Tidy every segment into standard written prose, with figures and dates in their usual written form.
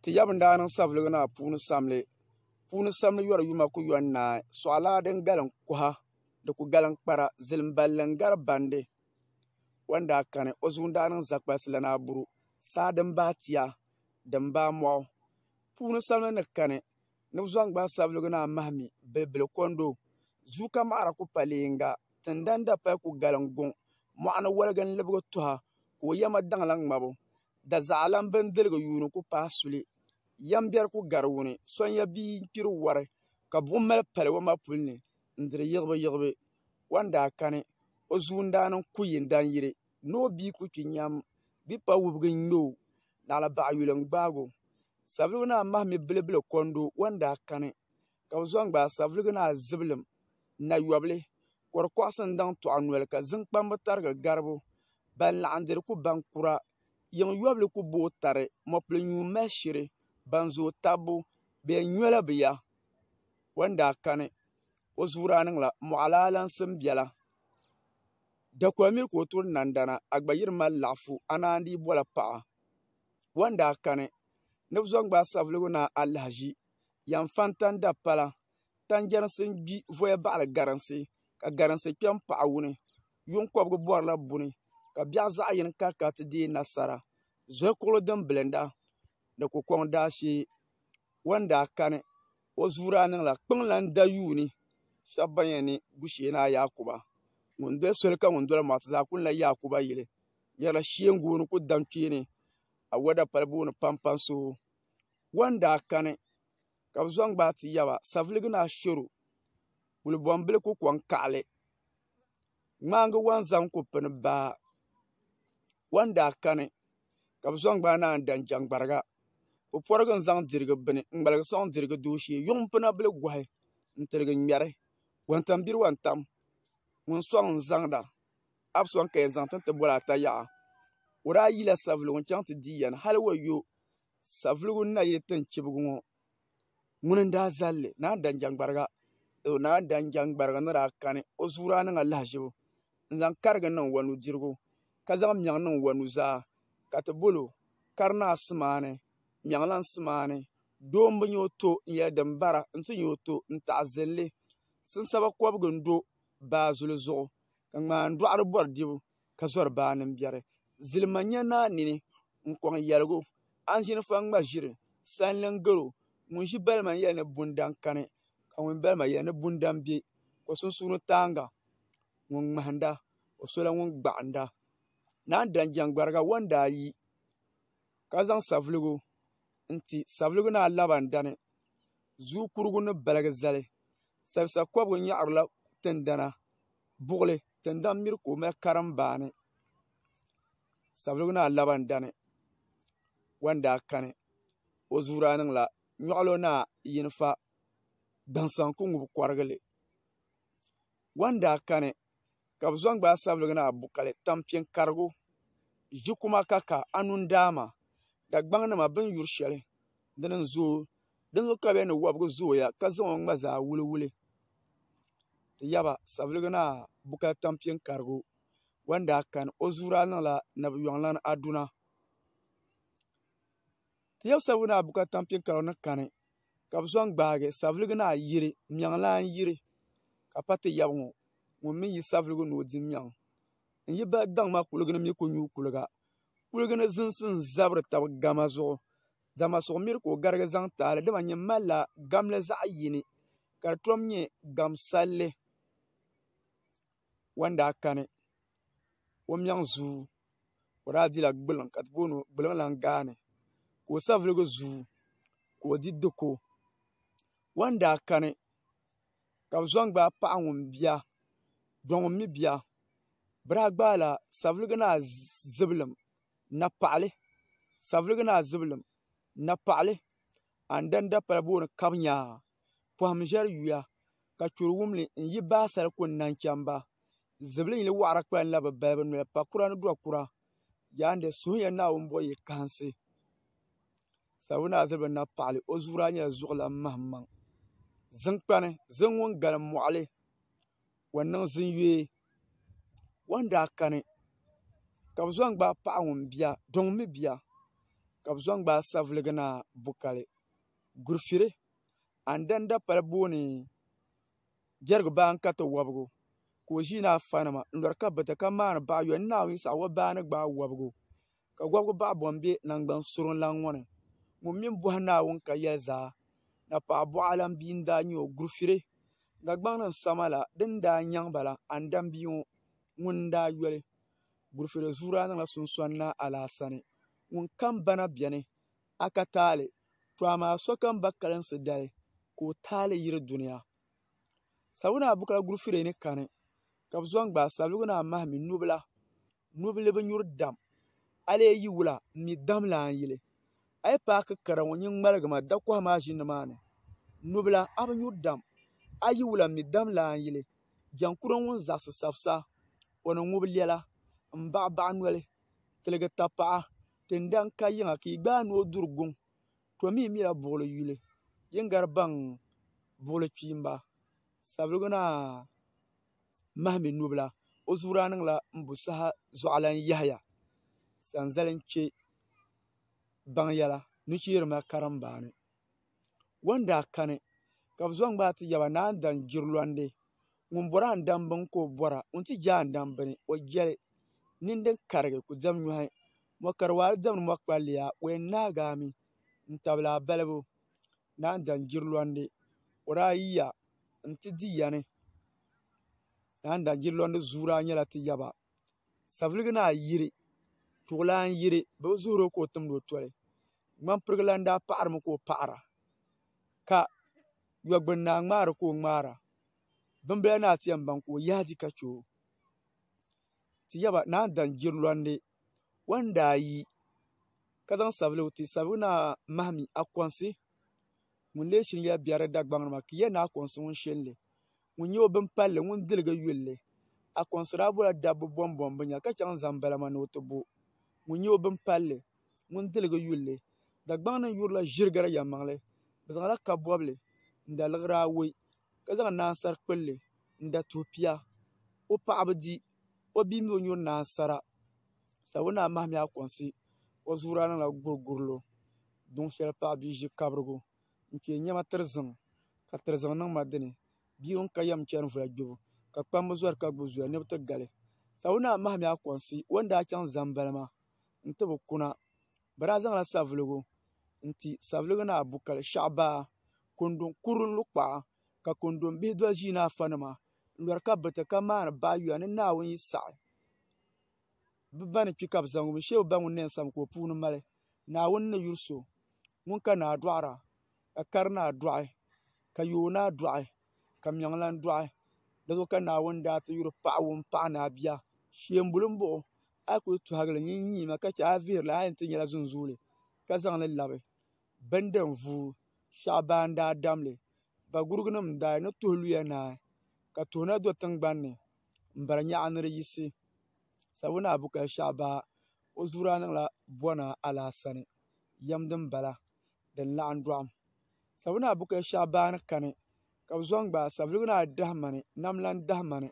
ti yabin da niŋ sabiligi na puuni samli yɔri yuma ku yɔn naai sɔɣala din galim kuha di ku galim kpara zilim balli n gari bandi wanda kani o zuun daa niŋ zakpalisi lana buru saa din baa tiya din baa mɔɣu puuni samli ni kani ni bi zɔŋ gbaai sabiligi na mahami bilibili kondo zuu ka maɣara ku pa leenga tindanda pali ku galim guŋ mɔɣuni waligi n libigi tuha ka o yɛma daŋla ŋmabu da zaɣalan bindiligi yuuni ku paai suli yam biɛri ku gari wuni sonya bii kpiri wari ka buɣum mali pali o mapuli ni n diri yiɣibi wanda kani o zuun daa niŋ ku yin dan yiri ni o bii ku kpi nyam bi pa wubigi n ŋmɛ o naɣala baɣa yuli n gbaago sabiligi na mahami bilibili kondo wanda kani ka bi zɔŋ gbaai sabiligi na zibilim na yɔbili kɔri kɔɣisi n daŋ tɔɣa noli ka zinkpambi tarigi garibu ban laɣim diri ku ban kura yiŋ yɔbili ku booi tari mɔpili nyuu mali shiri ban zooi tabbu bɛ yɛn nyɔla bi ya wanda kani o zuura niŋla mɔɣilaalansim biɛla dakuamiri ka o turi nandana a gba yiri mali laɣafu anaan dii bɔla paɣa wanda kani ni bi zɔŋ gbaai sabiligi na alahaʒi yan fan tan da pala tan jɛrisi n gbi voya baɣali garinsi ka garinsi kpɛm paɣa wuni yunkɔbigu bɔrila buni ka biɛɣu zaɣ yini karika ti deei nasara zohi kuɣuli din bilinda di ku kɔŋ daashee wanda kani o zuura niŋla kpiŋlan da yuuni shɛba ban yɛn ni gushee na Yaakuba ŋun doli soli ka ŋun doli mɔɣu ti zaa kuli na Yaakuba yili yɛrila sheengooni ku dam kpeeni a wada pali booni pampam so wanda kani ka bi zɔŋ gbaai ti yaba sabiligi na shɛro wulibɔnbili ku kɔŋ kaɣali ŋmaangi wanzam ku pini baa wanda kani ka bi zɔŋ gbaai naan dan jangbariga pupɔrigi n zaŋ dirigi bini n ŋmaligi sɔŋ dirigi dooshee yuŋ pina bili gɔhi n tirigi ŋmɛri wantambiri wantam ŋun sɔŋ n zaŋda a bi sɔŋ ka yɛn zaŋ tin ti bɔli ata yaɣa o daa yila sabiligu n chaŋ ti di yɛn hali wa yo sabiligu na yili tin chibigu ŋɔ ŋuni n daa zalli naan dan jangbariga naan dan jangbariga ni daa kani o zuura niŋa lahaʒibu n zaŋ karigi niŋ wa nudirigu ka zaŋ miɛŋ niŋ wa nuzaa ka ti bolo karinaa simaani miɛŋlan simaani doo n bi nyɛ o to n yɛli din bara n ti nyɛ o to n taɣazilli sinsaba kɔbigu n do baa zuli zuɣu ka ŋmaan dɔɣiri bɔri dibu ka zɔri baa nimbiɛri zilima nyɛ naa nini n kɔŋ yɛligu an ʒini fa ŋma ʒiri sanli n garo ŋun ʒi balima n yɛli ni bundan kani ka ŋun balima yɛli ni bundan be ko sunsuuni taanga ŋun ŋmahinda o sola ŋun gbaɣinda naan dan jangbariga wanda ayi ka zaŋ sabiligu n ti sabiligu na laban dani zuu kurugu ni baligi zali sabisa kɔbigu nyaɣarila tindana buɣuli tindan miri ka o mali karim baani sabiligu na laban dani wanda kani o zuura niŋla nyɔɣilo na yinfa gbansaŋ ku ŋubi kɔrigili wanda kani ka bi zɔŋ gbaai sabiligu na bukali tampiŋ karigu ʒi kuma ka anundaama dagbaŋnima bin yuri shɛli dini n zooi dinzuɣu ka bɛ ni wɔbigu zooya ka zaŋ o ŋma zaa wuli ti yaba sabiligu na bukali tampiŋ karigu wanda kani o zuura niŋla nabiyɔŋlan aduna ti yaba sabiligu na bukali tampiŋ karigu ni kani ka bi zɔŋ gbaagi sabiligu na yiri miɛŋlan yiri ka pa ti yaba ŋɔ ŋun mi yi sabiligu ni o di miɛŋ n yi ba daŋma kuligi ni mi ku nyuu kuliga kuligi ni zinsi n zabiri tabi gama zuɣu zama suɣumiri ka o garigi zaŋ taali dima nyɛ malila gamli zaɣ yini ka di tom nyɛ gamsalli wanda kani o miɛŋ zuu o daa dila gbuliŋ ka ti booni gbuliŋ lan gaani ka o sabiligu zuu ka o di diko wanda kani ka bi zɔŋ gbaai paɣa ŋun bia do ŋun mi bia bi daa gbaala sabiligu na zibilim na paɣali sabiligu na zibilim na paɣali an danda pali booni kabinyaa pɔhim ʒɛri yuya ka churi wumli n yi baasali ku nan chɛmba zibili yili waɣara kpalinla bi balibu noli pa kura ni do kura yaandi suhuya Naawuni bɔhi yi kahinsi sabiligu na zibilim na paɣali o zuura nyɛla zuɣulan mahimmaŋ zinkpani zin ŋun galim mɔɣali wa niŋ zinyee wanda kani ka bi zɔŋ gbaai paɣa ŋun bia do ŋun mi bia ka bɛ zɔŋ gbaa savuligi na bukali gurifiri andanda pali booni jɛrigu baan ka ti wɔbigu ka o ʒii na afanima n-lɔri ka bita ka maani baɣa yɔn Naawuni saɣi wa baani gbaa wɔbigu ka wɔbigu baɣa bɔm be nangban surinlaŋ ŋɔ ni ŋun min bɔhi Naawuni ka yɛli zaa na paɣa bɔɣalam bia n-daa nyɛ o gurifiri Dagbaŋ ni sama la din daa nyaŋ bala andam bia ŋɔ ŋun daa yɔli gurifiri zuuraa niŋla sunsɔni na alaasani ŋun kam bana bɛni aka taali to amaa sokam ba kalinsi dali ka o taali yiri duniya sabuna abukala gurifiri ni kani ka bɛ zɔŋ gbaa sabilugu na mahimi nubila bi nyuri dam alee yi wula mi dam laan yili ayi paaki kara ŋɔ nyin ŋmaligima dakɔha maa ʒi nimaani nubila a bi nyuri dam ayi wula mi dam laan yili jankuro ŋun zaɣisi sabisa o ni ŋubi lɛla m-baɣibaɣi noli tiligi tapaɣa tindan ka yiŋa ka yi gbaa ni o duri guŋ to mi mila buɣuli yuli yingari baŋ buɣuli kpiimba sabilugu na mahimi nubila o zuuraa niŋla mbusaha zuɣulan yahaya sanzali n-che baŋyɛla nucheerima karimbaani wanda kani ka bɛ zɔŋ gbaa ti yaba naan dan jirilɔndi ŋun bɔra andam bini ka o bɔra ŋun ti je andam bini o jɛli nindin karigi ku dam nyɔhi mɔkariwaari damni mɔkpalliya o yɛn naagaami n-tabili a balibu naan dan jirilɔndi o daa yiya n-ti di yani naan dan jirilɔndi zuuraa nyɛla ti yaba saviligi naa yiri tuɣulaan yiri bɛ bi zuhuri o ka o timdi o toli ŋmampirigu lan daa paɣarimi ka o paɣara ka yɔgbuni naa ŋmaari ka o ŋmaara bimbila naa ti yɛn baŋ ka o yaadi ka che o ti yaba naan dan jirilɔndi wanda yi ka zaŋ saviligu ti sabilugu naa mahimi akɔnsi ŋun lee shini yɛli biɛri Dagbaŋ ni maa ka yɛli ni akɔnsi ŋun shinli ŋun nyɛ o bimpalli ŋun diligi yulli akɔnsi daa bola dabba bɔmbɔm bi nya ka chaŋ zaŋ balama ni o ti bo ŋun nyɛ o bimpalli ŋun diligi yulli Dagbaŋ ni yurila ʒirigari yɛlimaŋli bɛ zaŋla kabɔbili n-da liɣiri awoi ka zaŋ naansari kpulli n-da tuhipia o paɣabu di o bia mi o nyuri naansara sabilu naa mahimi akɔnsi o zuuraa niŋla gurigurilo duŋ shɛli paɣa bia ʒi kabirigu n-kpee nyɛma tiriziŋ ka tiriziŋ niŋ ma dini bia ŋun ka yɛm chani vɔla gbibu ka kpambi zɔri ka gbubi zuya ni bi ti gali sabilu naa mahimi akɔnsi o ni daa chaŋ zam balima n-ti bi kuna bɛ daa zaŋla saviligu n-ti sabiligu naa bukali shɛɣubaa kundun kurili lu kpaɣa ka kundun bihi dɔli ʒii ni afanima n-lɔri ka bita ka maani baɣayuya ni Naawuni yi saɣi bɛ ba ni kpi ka bɛ zaŋ ŋun shee bɛ ba ŋun ni yɛn sami ka o puuni mali Naawuni ni yuri so ŋun ka naa dɔɣira ka kari naa dɔɣi ka yooi naa dɔɣi ka miɛŋlan dɔɣi di zuɣu ka Naawuni daa ti yuri paɣa wum paɣa ni a bia sheembuli m-bɔɣu a kuli tɔhigili nyiima ka che a vihirili a yɛn ti nyɛla zunzuuli ka zaŋli labi bindi n-vuu shɛɣubaa n-daa damli bagurigunima n-daa ni tuhi luya naai ka tuhi na do tiŋgbani n-bari nyaɣi ni di yisi sabilu naa bukali shɛɣubaa o zuuraa niŋla bɔna alaasani yɛm din bala din laɣim dɔɣim sabilu naa bukali shɛɣubaa ni kani ka bɛ zɔŋ gbaa sabiligu naa dahimani namlan dahimani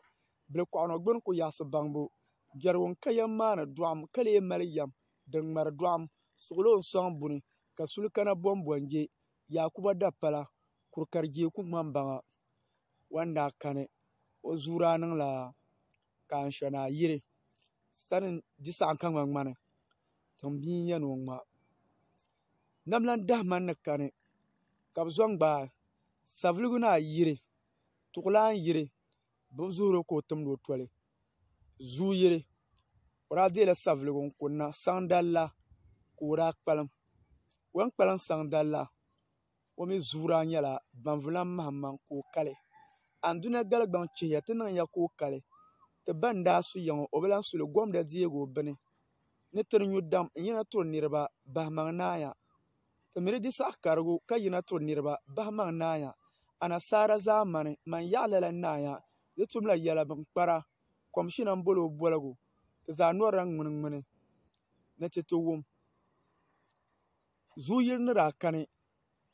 bilikɔɣunɔ gbuni ku yaɣisi baŋbu jɛrigu n-ka yɛm maani dɔɣim ka lee mali yɛm din ŋmari dɔɣim suɣulo n-sɔŋ buni ka suli kana bɔmbɔnje Yakuba Dapala kurikari-jee ku ŋmani baŋa wanda kani o zuuraa niŋla kaansha naa yiri sani di saɣim ka ŋmaŋmani tiŋ bia n-yɛn ni o ŋma namlan dahimani ni kani ka bɛ zɔŋ gbaa saviligu naa yiri tuɣulaan yiri bɛ bi zuhuri o ka o timdi o toli zuu yiri o daa deela saviligu n-kunna saŋdali ka o daa kpalim o yɛn kpalim saŋdali la o mi zuuraa nyɛla banvulan mahimmaŋ ka o kali anduna galigbaŋ chihiya ti niŋya ka o kali ti ba n-daa su yaŋɔ o bi lan suli gɔmda deegi o bini ni tiri nyu dam n-yina turi niriba bahimaŋ naaya ti mi di di saɣ' karigu ka yina turi niriba bahimaŋ naaya anasaara zaamani man yaɣila la naaya di tumla yɛla binkpara komshina n-boli o boligu ti zaa nɔrila ŋmini ni ti ti wum zuu yiri ni daa kani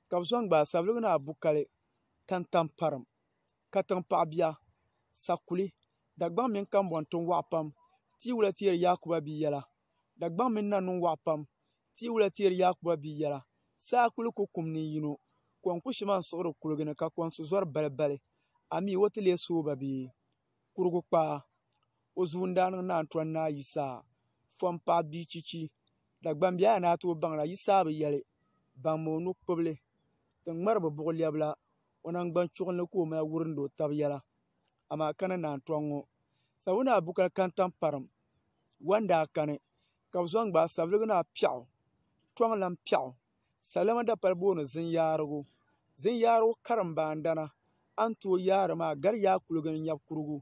ka bɛ zɔŋ gbaa sabiligu naa bukali kantamparim katiŋ paɣabia sakuli Dagbaŋ mini Kambɔntin waɣa pam ti yi wula ti yɛli Yakuba bia yɛla Dagbaŋ mini Nanuu waɣa pam ti wula tiyar Yakuba bi yɛla saa kuli ku kum ni yino kon ku shima n siɣiri kuligi ni ka konsi zɔri balibali ami wo ti lee sooba bi kurugu kpaa o zuundaa niŋ naan tɔn naa yi saa fɔm paɣa bii chichi dagbambi aya naa tooi baŋla yi saa bi yɛli baŋ ma o nu kpibili ti ŋmari bi buɣu lɛbila o nangbani chuɣili ka o mali wurindi o tabi yɛla amaa kana naan tɔŋ ŋɔ sabuna bukal kantaŋ parim wanda kani ka bi zɔŋ gbaa sabiligi naa piɛɣu tɔŋ lan piɛɣu salima dapali booni zinyaarigu karim baandana an tooi yaari maa gari yaa kuligi ni nyɛbi kurugu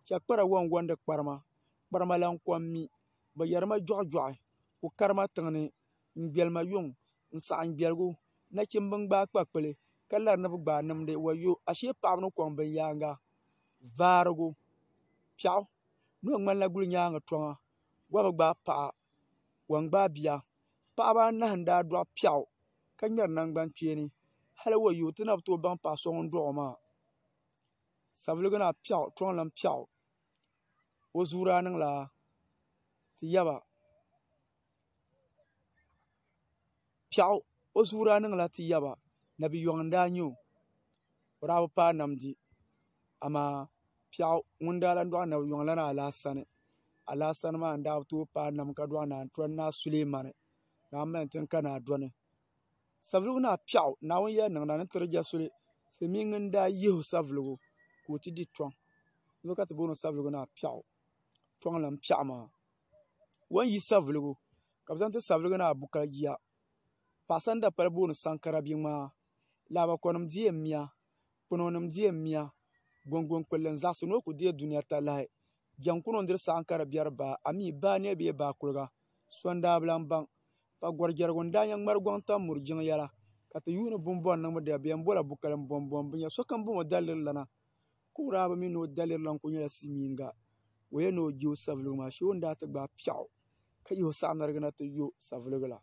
chɛ kpara wɔnwɔndi kparima lan kom mi bi yɛrima jɔɣijɔɣi ku karima tiŋni n gbɛlima yuŋ n saɣam gbɛligu nachimbi n gbaa kpakpili ka lari ni bi gbaa nimdi wayo ashee paɣaba ni kɔŋ bin yaanga vaarigu piɛɣu ni o ŋmanila guli nyaangi tɔŋa wabi gbaa paɣa wan gbaa bia paɣaba anahi n daa dɔɣi piɛɣu ka ŋmɛri nangbani kpeeni hali wayo ti na bi tooi baŋ paɣa so ŋun dɔɣi maa sabiligi naa piɛɣu tɔŋ lan piɛɣu o zuuraa niŋla ti yaba piɛɣu o zuuraa niŋla ti yaba na bi yɔŋ n daa nyɛ o daa bi paai namdi amaa piɛɣu ŋun daa lan dɔɣi na bi yɔŋ la ni alaasani maa n daa bi tooi paai nam ka dɔɣi naan tɔni naa Suleemani naa mali tin ka naa dɔni sabiligu naa piɛɣu naawuni yɛli niŋda ni tiri ja suli silmiingi n daa yihi saviligu ka o ti di tɔŋ ni ka ti booni saviligu naa piɛɣu tɔŋ lan piɛɣu maa wan yi saviligu ka bi zaŋ ti saviligu naa bukal yiya paɣasani dapali booni sankara bia ŋmaa laabakɔnim diɛn miya kpinonim diɛn miya gongon kpulli n zaɣasi ni o ku deei duniya talahi jɛn ku niŋ diri sankara biɛri baa ami baa ne bee baa kuliga sɔndaa bilan baŋ pa gɔrjɛrigu n daa nyɛ ŋmari gɔŋ tam muri jiŋ yɛla ka ti yuuni bumbɔn niŋmi dabiɛn bola bukali n bɔnbɔn bi nya sokam bomo daliri lana kuɣuraaba mi ni o daliri lan ku nyɛla silmiinga o yɛn ni o je o saviligu maa shee o ni daa ti gbaa piɛɣu ka yi o saɣanarigi na ti yo saviligu la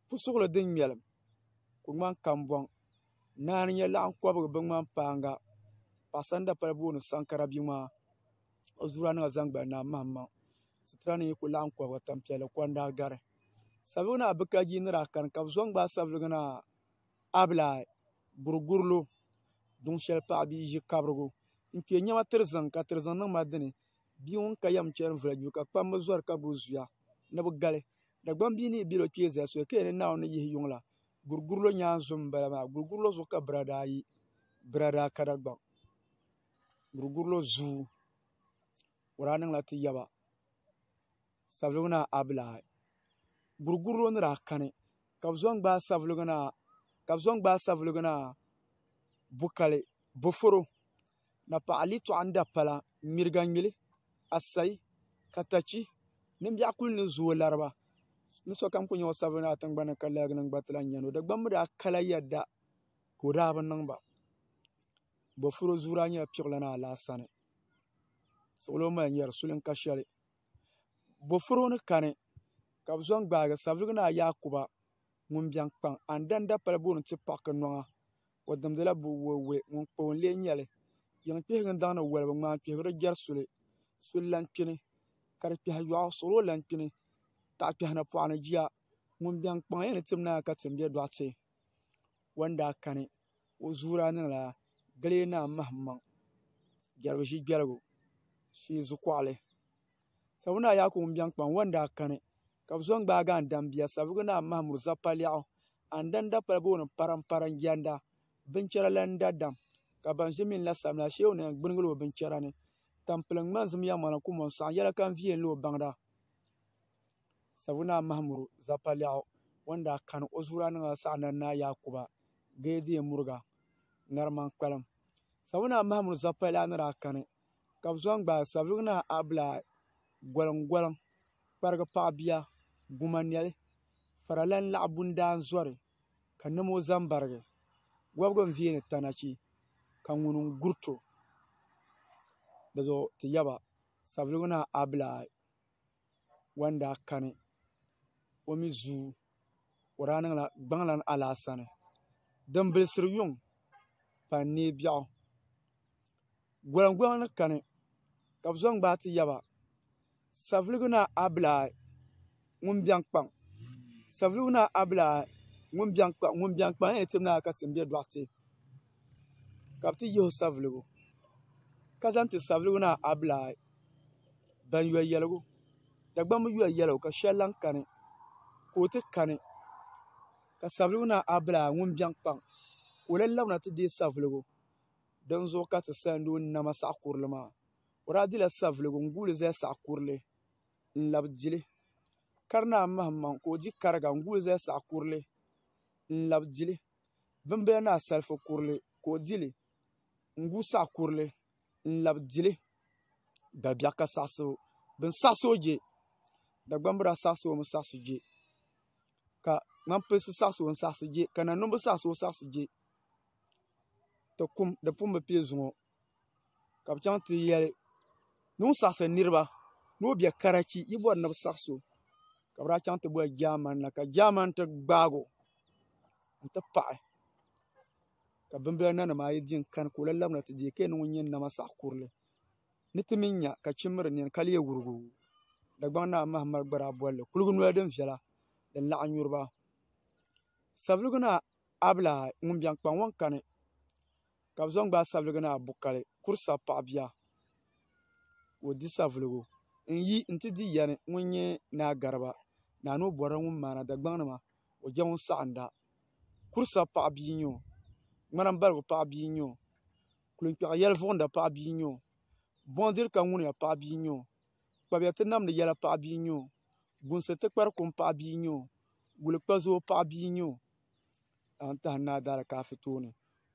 pusuɣuli din ŋmɛlim ku ŋmani kambɔŋ naani nyɛ laɣam kɔbigi bi ŋmani paanga paɣasani dapali booni sankara bia ŋmaa o zuɣuraa niŋa zangbali naa mahamaŋ sitira ni ku laɣam kɔbigi tampiɛlli kɔndaa gari sabiligu naa bikaji ni daa kani ka bi zɔŋ gbaa sabiligu naa abilaa gurigurilo duŋ shɛli paɣa bia ʒi kabirigu n kpɛ nyɛma tiri ziŋ ka tiri ziŋ niŋ ma dini bia ŋun ka yɛm chɛni vula gbibu ka kpambi zɔri ka gbubi zuya ni bi gali dagbam bii ni bɛlo kpee zali so ka yɛn ni naawuni yihi yuŋ la gurigurilo nyaanzu n bala maa gurigurilo zuɣu ka biradaa ayi biradaa ka dagbaŋ gurigurilo zuu o daa niŋla ti yaba sabiligu naa abilaa gurigurilo ni daa kani ka bi zɔŋ gbaa sabiligu naa bukali bufuro na paɣa litɔɣu n da pala ŋmiriga ŋmili asayi katachi nimbiɛɣu kuli ni zooi lariba ni sokam ku nyɛ o sabili naa tingbani ka laligi niŋ gba ti lan nyɛni o dagbam mi daa kala yɛda ka o daa bi niŋba bofuro zuuraa nyɛla piɣula ni alaasani suɣulo mali nyɛri suli ka shɛli bofuro ni kani ka bi zɔŋ gbaagi sabiligu naa Yakuba ŋun biɛŋ kpaŋ andan dapali booni ti paɣaki nɔŋa o dimdila buwuwe ŋun kpa lee nyɛli yiŋ kpihigi n daŋni walibi ŋmaan kpihiri jɛri suli lan kpini ka di kpɛhi yɔɣu suɣulo lan kpini taɣa kpɛhi ni pɔɣa ni jiya ŋun biɛŋ kpaŋ yɛn ni tim naa ka tim bɛ dɔɣite wanda kani o zuuraa niŋla galee naa mahamaŋ jɛrigu ʒi gbɛligu shee zukɔɣili sabu naa Yakubu ŋun biɛŋ kpaŋ wanda kani ka bi zɔŋ gbaagi andan bia sabiligu naa mahamuri zapalɛɣu andan dapali booni paramparam jɛnda binchɛra lan dadam ka ban ʒi min la sabila shee o na gbinigili o binchɛra ni tampilim ŋmani zim yɛmɔna ku mɔn saɣam yɛla kan viɛn li o baŋda sabu naa mahamuri zapalɛɣu wanda kani o zuuraa niŋla saɣandan naa Yakuba gee deei muriga ŋariman kpalim sabu naa mahamuri zapalɛɣu ni daa kani ka bi zɔŋ gbaagi sabiligu naa abilaa gɔliŋ kparigi paɣa bia guma nɛli fara lan laɣa bundaan zɔri ka namo zambarigi wɔbigu n veeni tana chi ka ŋuni n gurito di zuɣu ti yaba sabiligu naa abilaa wanda kani o mi zuu o daa niŋla gbaŋlan alaasani din bilisiri yuŋ pan nee biɛɣu gɔliŋ ni kani ka bi zɔŋ gbaa ti yaba sabiligu naa abilaa ŋun biɛŋ kpaŋ Savelugu na abla ŋun biɛŋ kpa ni tim na ka tim be doɣate ka bi ti yihi savelugu ka zaŋ ti savelugu na abla ban yɔ yɛligu Dagbamb yɔ yɛligu ka shɛli lan kani ka o ti kani ka savelugu na abla ŋun biɛŋ kpaŋ ka o la labina ti deei savelugu din zuɣu ka ti sandi o nama saɣa kurili maa o daa dila savelugu n guuli zali saɣa kurili n labi dili kari naa mahimmaŋ ka o di kariga n guuli zali saɣa kurili n labi dili bimbila naa salifu kurili ka o dili n gu saɣa kurili n labi dili dabiɛɣu ka saɣasi bin saɣasi o je Dagbamb daa saɣasi o mi saɣasi je ka ŋmanpilisi saɣasi o n saɣasi je ka nanimbi saɣasi o saɣasi je di pun bi piɛ zuŋo ka bi chaŋ ti yɛli ni o saɣasiri niriba ni o be Karachi yi bɔri ni bi saɣasi o ka bi daa chaŋ ti bɔli Jaamani na ka Jaamani ti gbaagi o n ti paɣi ka bimbila nanim ayi di n kani ka o la labina ti deei ka yɛn niŋ o nyɛ nama saɣa kurili ni ti mi nya ka chimmiri nini ka lee wurugu Dagbaŋ naa Mahamad gba daa bolli kuliga noli din viɛla din laɣim nyuriba savelugu na abla ŋun biɛŋ kpaŋ ŋɔ kani ka bi zaŋ gbaai savelugu na bukali kuri sabi paɣa bia ka o di savelugu n yi n ti di yɛni ŋun nyɛ naa Garba naa ni o bɔrila ŋun maana Dagbaŋ nima o je ŋun saɣinda kuri sabi paɣa bia n nyɛ o ŋmana baligu paɣa bia n nyɛ o kulinkpɛɣu yɛli vuɣinda paɣa bia n nyɛ o bɔndiri ka ŋuniya paɣa bia n nyɛ o kpabiya ti namdi yɛla paɣa bia n nyɛ o gunsi ti kpari kum paɣa bia n nyɛ o guli kpazoo paɣa bia n nyɛ o an tahi naa daali kaafi tooni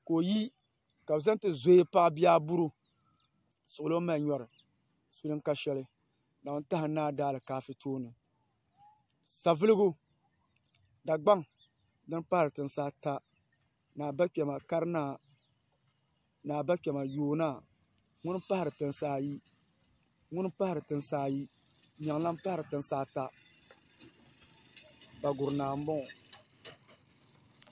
ka o yi ka bi zaŋ ti zoyi paɣa bia buru suɣuli o mali nyɔri sulin ka shɛli an tahi naa daali kaafi tooni savelugu Dagbaŋ din pahari tinsi ata ni abakpɛma karinaa ni abakpɛma yoonaa ŋuni pahari tinsi ayi Nyɛŋ lan pahari tinsi ata Baguri naa n bɔŋɔ